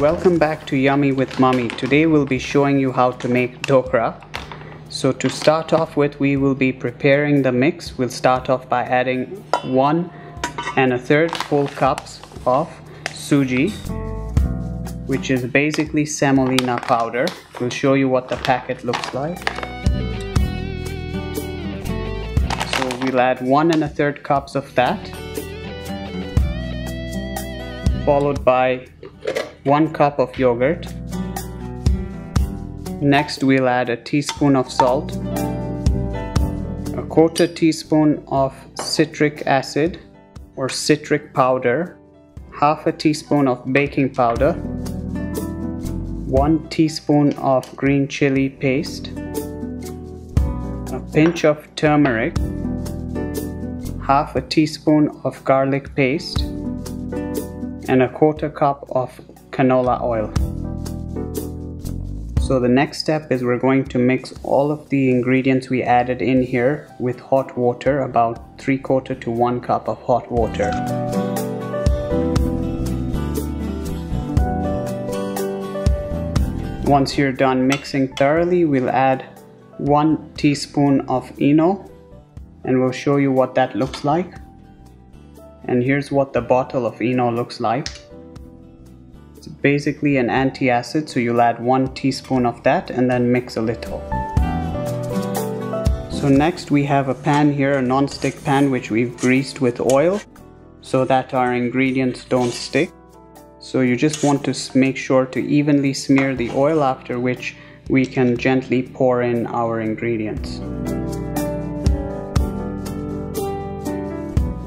welcome back to Yummy with Mummy. Today we'll be showing you how to make dhokla. So to start off with, we will be preparing the mix. We'll start off by adding 1 1/3 full cups of suji, which is basically semolina powder. We'll show you what the packet looks like. So we'll add 1 1/3 cups of that, followed by 1 cup of yogurt. Next we'll add a teaspoon of salt, a 1/4 teaspoon of citric acid or citric powder, 1/2 teaspoon of baking powder, 1 teaspoon of green chili paste, a pinch of turmeric, 1/2 teaspoon of garlic paste, and a 1/4 cup of canola oil. So the next step is we're going to mix all of the ingredients we added in here with hot water, about 3/4 to 1 cup of hot water. Once you're done mixing thoroughly, we'll add 1 teaspoon of Eno, and we'll show you what that looks like. And here's what the bottle of Eno looks like. It's basically an anti-acid, so you'll add 1 teaspoon of that and then mix a little. So next we have a pan here, a non-stick pan, which we've greased with oil so that our ingredients don't stick. So you just want to make sure to evenly smear the oil, after which we can gently pour in our ingredients.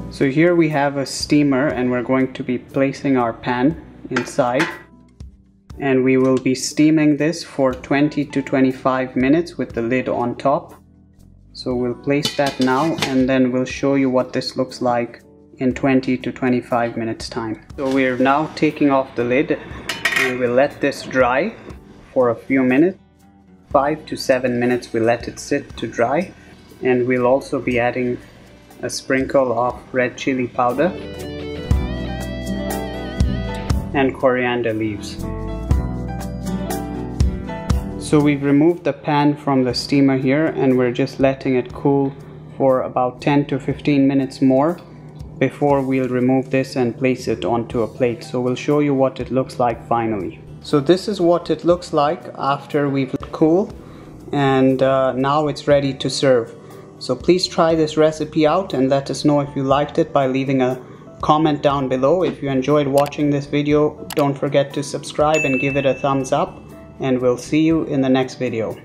So here we have a steamer, and we're going to be placing our pan inside, and we will be steaming this for 20 to 25 minutes with the lid on top. So we'll place that now, and then we'll show you what this looks like in 20 to 25 minutes time. So we're now taking off the lid, and we'll let this dry for a few minutes. 5 to 7 minutes we'll let it sit to dry, and we'll also be adding a sprinkle of red chili powder and coriander leaves. So we've removed the pan from the steamer here, and we're just letting it cool for about 10 to 15 minutes more before we'll remove this and place it onto a plate. So we'll show you what it looks like finally. So this is what it looks like after we've let it cool, and now it's ready to serve. So please try this recipe out and let us know if you liked it by leaving a comment down below. If you enjoyed watching this video, don't forget to subscribe and give it a thumbs up, and we'll see you in the next video.